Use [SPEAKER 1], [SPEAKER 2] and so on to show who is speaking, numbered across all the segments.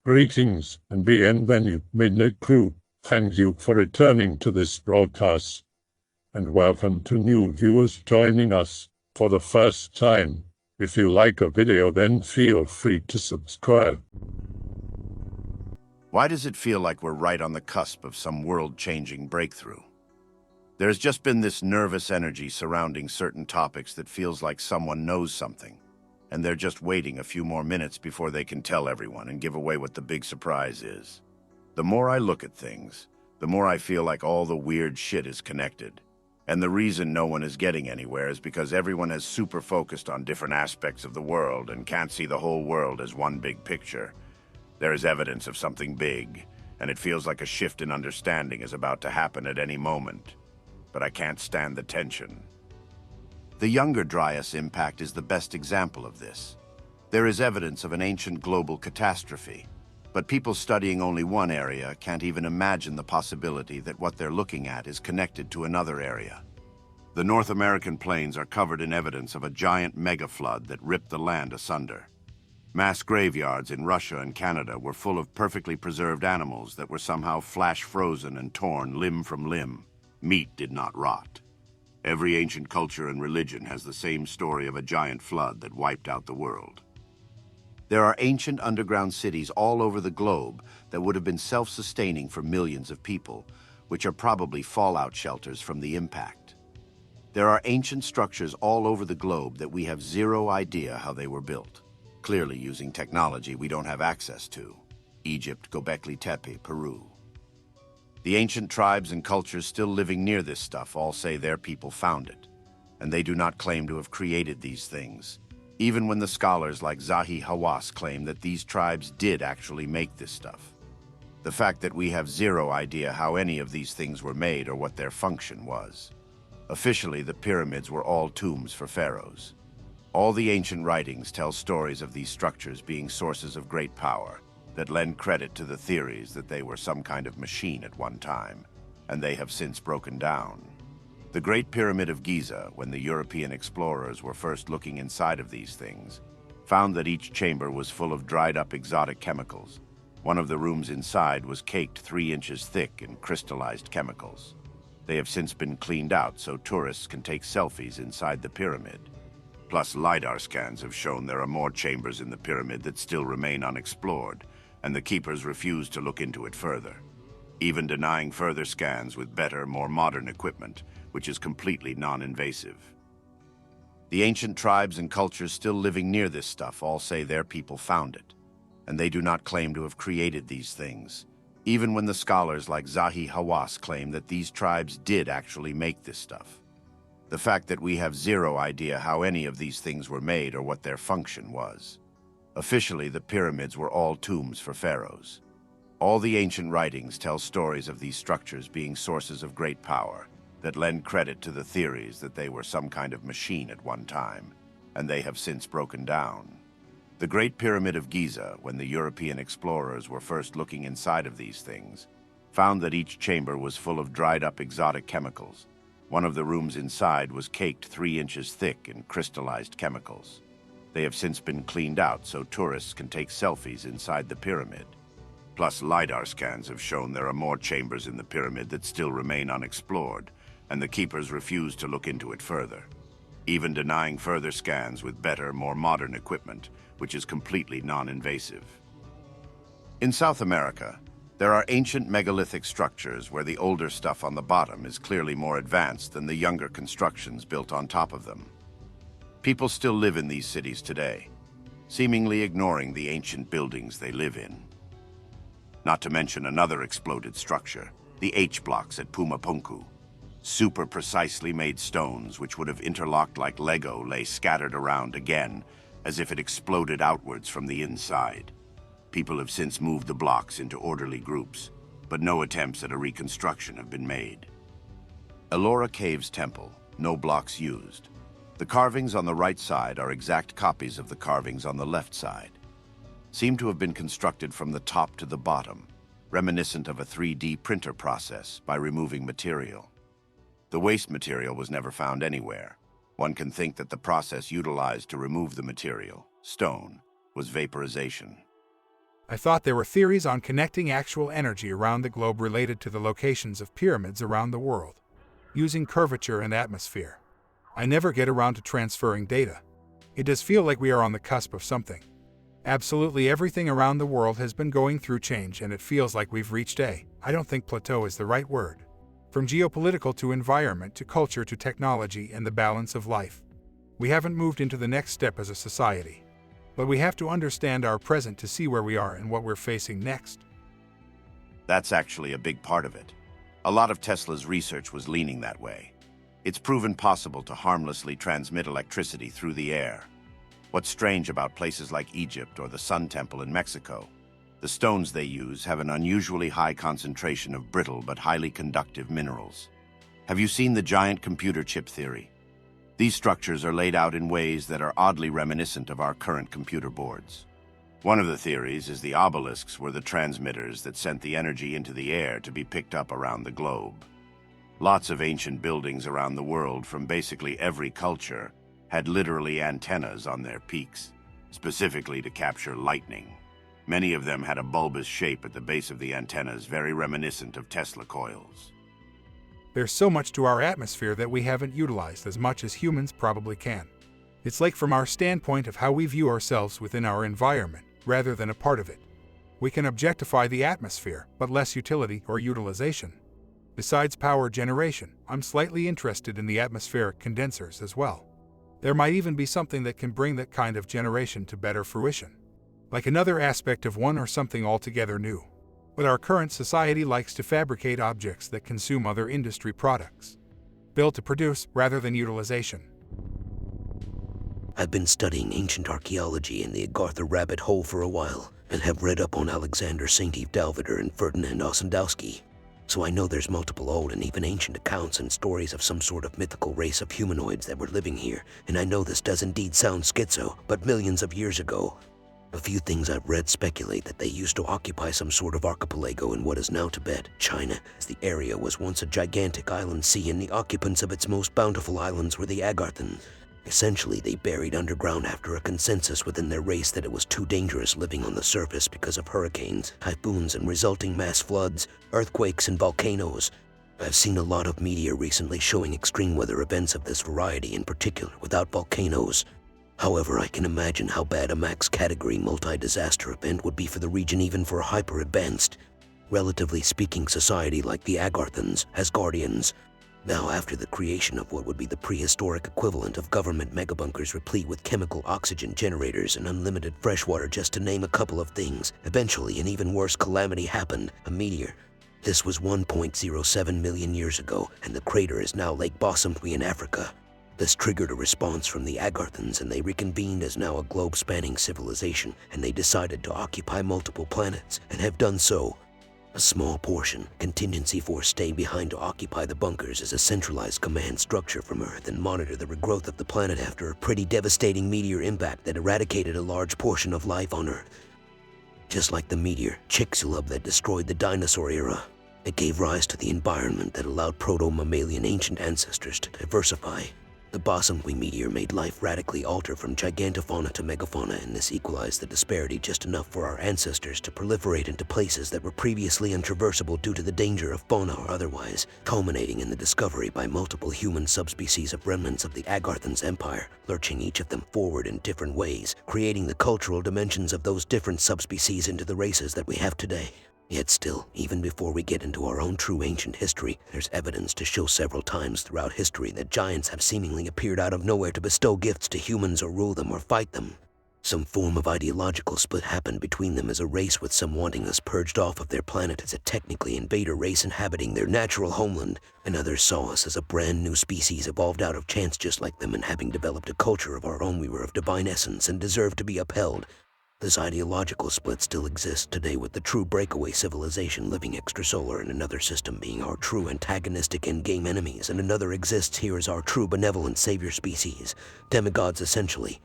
[SPEAKER 1] Greetings and bienvenue, Midnight Crew. Thank you for returning to this broadcast, and welcome to new viewers joining us for the first time. If you like a video, then feel free to subscribe.
[SPEAKER 2] Why does it feel like we're right on the cusp of some world-changing breakthrough? There's just been this nervous energy surrounding certain topics that feels like someone knows something, and they're just waiting a few more minutes before they can tell everyone and give away what the big surprise is. The more I look at things, the more I feel like all the weird shit is connected. And the reason no one is getting anywhere is because everyone is super focused on different aspects of the world and can't see the whole world as one big picture. There is evidence of something big, and it feels like a shift in understanding is about to happen at any moment. But I can't stand the tension. The younger Dryas impact is the best example of this. There is evidence of an ancient global catastrophe, but people studying only one area can't even imagine the possibility that what they're looking at is connected to another area. The North American plains are covered in evidence of a giant mega-flood that ripped the land asunder. Mass graveyards in Russia and Canada were full of perfectly preserved animals that were somehow flash-frozen and torn limb from limb. Meat did not rot. Every ancient culture and religion has the same story of a giant flood that wiped out the world. There are ancient underground cities all over the globe that would have been self-sustaining for millions of people, which are probably fallout shelters from the impact. There are ancient structures all over the globe that we have zero idea how they were built, clearly using technology we don't have access to. Egypt, Göbekli Tepe, Peru. The ancient tribes and cultures still living near this stuff all say their people found it, and they do not claim to have created these things, even when the scholars like Zahi Hawass claim that these tribes did actually make this stuff. The fact that we have zero idea how any of these things were made or what their function was. Officially, the pyramids were all tombs for pharaohs. All the ancient writings tell stories of these structures being sources of great power that lend credit to the theories that they were some kind of machine at one time, and they have since broken down. The Great Pyramid of Giza, when the European explorers were first looking inside of these things, found that each chamber was full of dried-up exotic chemicals. One of the rooms inside was caked 3 inches thick in crystallized chemicals. They have since been cleaned out so tourists can take selfies inside the pyramid. Plus, LiDAR scans have shown there are more chambers in the pyramid that still remain unexplored, and the keepers refuse to look into it further, even denying further scans with better, more modern equipment, which is completely non-invasive. The ancient tribes and cultures still living near this stuff all say their people found it, and they do not claim to have created these things, even when the scholars like Zahi Hawass claim that these tribes did actually make this stuff. The fact that we have zero idea how any of these things were made or what their function was. Officially, the pyramids were all tombs for pharaohs. All the ancient writings tell stories of these structures being sources of great power that lend credit to the theories that they were some kind of machine at one time, and they have since broken down. The Great Pyramid of Giza, when the European explorers were first looking inside of these things, found that each chamber was full of dried-up exotic chemicals. One of the rooms inside was caked 3 inches thick in crystallized chemicals. They have since been cleaned out so tourists can take selfies inside the pyramid. Plus, LiDAR scans have shown there are more chambers in the pyramid that still remain unexplored, and the keepers refuse to look into it further, even denying further scans with better, more modern equipment, which is completely non-invasive. In South America, there are ancient megalithic structures where the older stuff on the bottom is clearly more advanced than the younger constructions built on top of them. People still live in these cities today, seemingly ignoring the ancient buildings they live in. Not to mention another exploded structure, the H-blocks at Pumapunku. Super precisely made stones which would have interlocked like Lego lay scattered around again, as if it exploded outwards from the inside. People have since moved the blocks into orderly groups, but no attempts at a reconstruction have been made. Ellora Caves Temple, no blocks used. The carvings on the right side are exact copies of the carvings on the left side. Seem to have been constructed from the top to the bottom, reminiscent of a 3D printer process by removing material. The waste material was never found anywhere. One can think that the process utilized to remove the material, stone, was vaporization.
[SPEAKER 3] I thought there were theories on connecting actual energy around the globe related to the locations of pyramids around the world, using curvature and atmosphere. I never get around to transferring data. It does feel like we are on the cusp of something. Absolutely everything around the world has been going through change, and it feels like we've reached I don't think plateau is the right word. From geopolitical to environment to culture to technology and the balance of life. We haven't moved into the next step as a society. But we have to understand our present to see where we are and what we're facing next.
[SPEAKER 2] That's actually a big part of it. A lot of Tesla's research was leaning that way. It's proven possible to harmlessly transmit electricity through the air. What's strange about places like Egypt or the Sun Temple in Mexico? The stones they use have an unusually high concentration of brittle but highly conductive minerals. Have you seen the giant computer chip theory? These structures are laid out in ways that are oddly reminiscent of our current computer boards. One of the theories is the obelisks were the transmitters that sent the energy into the air to be picked up around the globe. Lots of ancient buildings around the world from basically every culture had literally antennas on their peaks, specifically to capture lightning. Many of them had a bulbous shape at the base of the antennas, very reminiscent of Tesla coils.
[SPEAKER 3] There's so much to our atmosphere that we haven't utilized as much as humans probably can. It's like from our standpoint of how we view ourselves within our environment, rather than a part of it. We can objectify the atmosphere, but less utility or utilization. Besides power generation, I'm slightly interested in the atmospheric condensers as well. There might even be something that can bring that kind of generation to better fruition. Like another aspect of one or something altogether new. But our current society likes to fabricate objects that consume other industry products. Built to produce rather than utilization.
[SPEAKER 4] I've been studying ancient archaeology in the Agartha rabbit hole for a while, and have read up on Alexander St. Eve Dalvader and Ferdinand Ossendowski. So I know there's multiple old and even ancient accounts and stories of some sort of mythical race of humanoids that were living here, and I know this does indeed sound schizo, but millions of years ago. A few things I've read speculate that they used to occupy some sort of archipelago in what is now Tibet, China, as the area was once a gigantic island sea and the occupants of its most bountiful islands were the Agarthans. Essentially, they buried underground after a consensus within their race that it was too dangerous living on the surface because of hurricanes, typhoons, and resulting mass floods, earthquakes, and volcanoes. I've seen a lot of media recently showing extreme weather events of this variety in particular without volcanoes. However, I can imagine how bad a max category multi-disaster event would be for the region even for a hyper-advanced, relatively speaking society like the Agarthans, Asgardians. Now, after the creation of what would be the prehistoric equivalent of government megabunkers replete with chemical oxygen generators and unlimited freshwater just to name a couple of things, eventually an even worse calamity happened, a meteor. This was 1.07 million years ago, and the crater is now Lake Bossomtwi in Africa. This triggered a response from the Agarthans, and they reconvened as now a globe-spanning civilization, and they decided to occupy multiple planets, and have done so. A small portion, contingency force staying behind to occupy the bunkers as a centralized command structure from Earth and monitor the regrowth of the planet after a pretty devastating meteor impact that eradicated a large portion of life on Earth. Just like the meteor Chicxulub that destroyed the dinosaur era, it gave rise to the environment that allowed proto-mammalian ancient ancestors to diversify. The Bossomtwi meteor made life radically alter from gigantofauna to megafauna, and this equalized the disparity just enough for our ancestors to proliferate into places that were previously untraversable due to the danger of fauna or otherwise, culminating in the discovery by multiple human subspecies of remnants of the Agarthans Empire, lurching each of them forward in different ways, creating the cultural dimensions of those different subspecies into the races that we have today. Yet still, even before we get into our own true ancient history, there's evidence to show several times throughout history that giants have seemingly appeared out of nowhere to bestow gifts to humans or rule them or fight them. Some form of ideological split happened between them as a race, with some wanting us purged off of their planet as a technically invader race inhabiting their natural homeland, and others saw us as a brand new species evolved out of chance just like them, and having developed a culture of our own, we were of divine essence and deserved to be upheld. This ideological split still exists today, with the true breakaway civilization living extrasolar and another system being our true antagonistic endgame enemies, and another exists here as our true benevolent savior species, demigods essentially.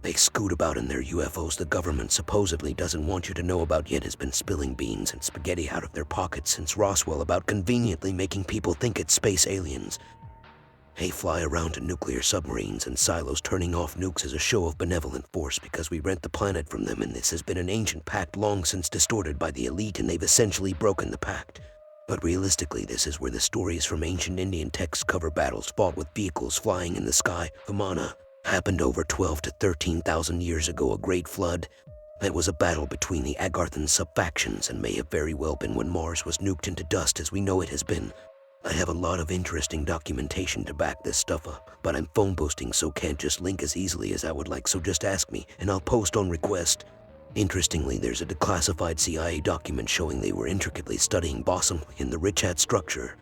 [SPEAKER 4] They scoot about in their UFOs the government supposedly doesn't want you to know about, yet has been spilling beans and spaghetti out of their pockets since Roswell about conveniently making people think it's space aliens. They fly around to nuclear submarines and silos turning off nukes as a show of benevolent force because we rent the planet from them, and this has been an ancient pact long since distorted by the elite, and they've essentially broken the pact. But realistically, this is where the stories from ancient Indian texts cover battles fought with vehicles flying in the sky. Vimana happened over 12 to 13,000 years ago, a great flood. That was a battle between the Agarthans sub-factions and may have very well been when Mars was nuked into dust as we know it has been. I have a lot of interesting documentation to back this stuff up, but I'm phone boosting so can't just link as easily as I would like, so just ask me and I'll post on request. Interestingly, there's a declassified CIA document showing they were intricately studying bosom in the Richat structure.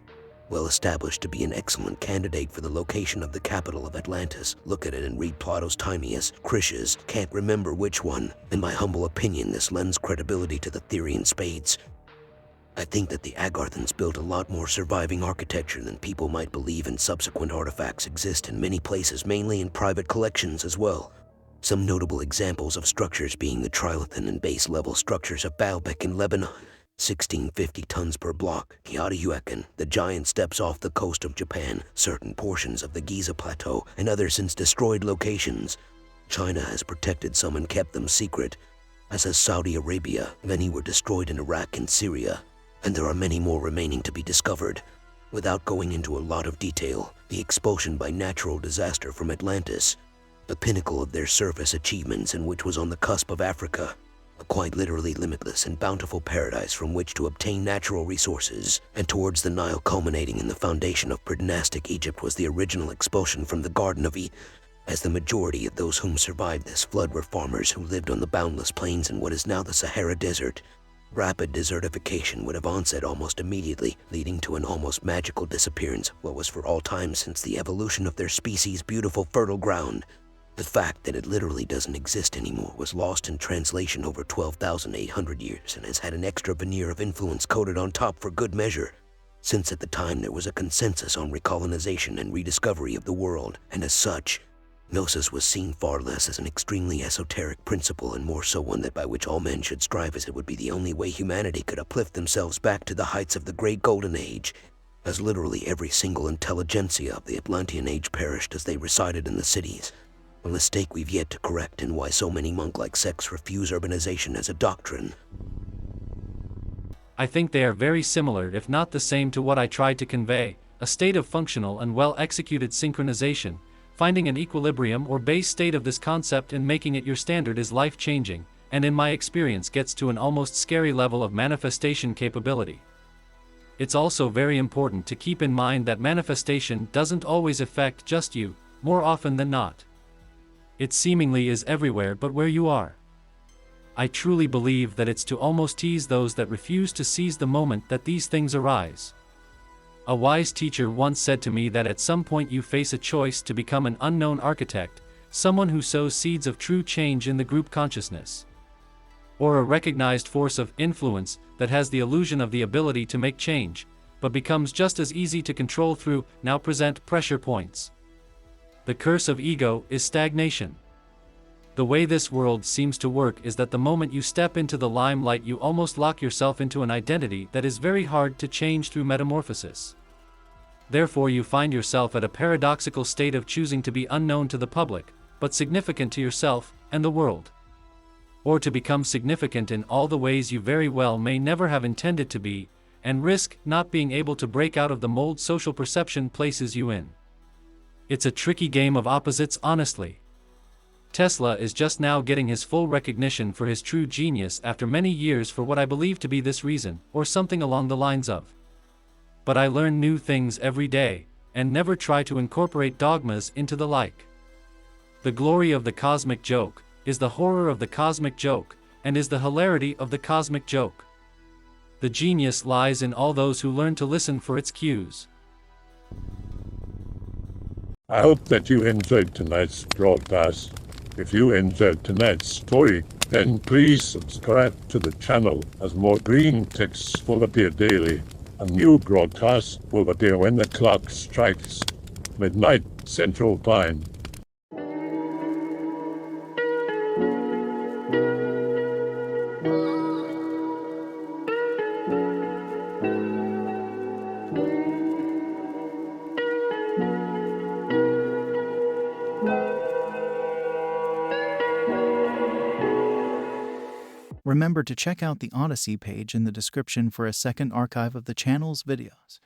[SPEAKER 4] Well established to be an excellent candidate for the location of the capital of Atlantis. Look at it and read Plato's Timaeus, Critias, can't remember which one. In my humble opinion, this lends credibility to the theory in spades. I think that the Agarthans built a lot more surviving architecture than people might believe, and subsequent artifacts exist in many places, mainly in private collections as well. Some notable examples of structures being the trilithon and base-level structures of Baalbek in Lebanon, 1650 tons per block, Teotihuacan, the giant steps off the coast of Japan, certain portions of the Giza Plateau, and other since destroyed locations. China has protected some and kept them secret, as has Saudi Arabia. Many were destroyed in Iraq and Syria, and there are many more remaining to be discovered. Without going into a lot of detail, the expulsion by natural disaster from Atlantis, the pinnacle of their surface achievements, and which was on the cusp of Africa, a quite literally limitless and bountiful paradise from which to obtain natural resources, and towards the Nile culminating in the foundation of pre-dynastic Egypt, was the original expulsion from the Garden of Eden, as the majority of those whom survived this flood were farmers who lived on the boundless plains in what is now the Sahara Desert. Rapid desertification would have onset almost immediately, leading to an almost magical disappearance, what was for all time since the evolution of their species beautiful fertile ground. The fact that it literally doesn't exist anymore was lost in translation over 12,800 years and has had an extra veneer of influence coated on top for good measure, since at the time there was a consensus on recolonization and rediscovery of the world, and as such, Gnosis was seen far less as an extremely esoteric principle and more so one that by which all men should strive, as it would be the only way humanity could uplift themselves back to the heights of the Great Golden Age, as literally every single intelligentsia of the Atlantean Age perished as they resided in the cities. A mistake we've yet to correct, and why so many monk-like sects refuse urbanization as a doctrine.
[SPEAKER 5] I think they are very similar, if not the same, to what I tried to convey, a state of functional and well-executed synchronization. Finding an equilibrium or base state of this concept and making it your standard is life-changing, and in my experience gets to an almost scary level of manifestation capability. It's also very important to keep in mind that manifestation doesn't always affect just you, more often than not. It seemingly is everywhere but where you are. I truly believe that it's to almost tease those that refuse to seize the moment that these things arise. A wise teacher once said to me that at some point you face a choice to become an unknown architect, someone who sows seeds of true change in the group consciousness, or a recognized force of influence that has the illusion of the ability to make change, but becomes just as easy to control through now present pressure points. The curse of ego is stagnation. The way this world seems to work is that the moment you step into the limelight, you almost lock yourself into an identity that is very hard to change through metamorphosis. Therefore, you find yourself at a paradoxical state of choosing to be unknown to the public, but significant to yourself and the world. Or to become significant in all the ways you very well may never have intended to be, and risk not being able to break out of the mold social perception places you in. It's a tricky game of opposites, honestly. Tesla is just now getting his full recognition for his true genius after many years for what I believe to be this reason, or something along the lines of. But I learn new things every day, and never try to incorporate dogmas into the like. The glory of the cosmic joke is the horror of the cosmic joke, and is the hilarity of the cosmic joke. The genius lies in all those who learn to listen for its cues.
[SPEAKER 1] I hope that you enjoyed tonight's broadcast. If you enjoyed tonight's story, then please subscribe to the channel, as more green texts will appear daily. A new broadcast will appear when the clock strikes midnight Central Time.
[SPEAKER 6] Remember to check out the Odyssey page in the description for a second archive of the channel's videos.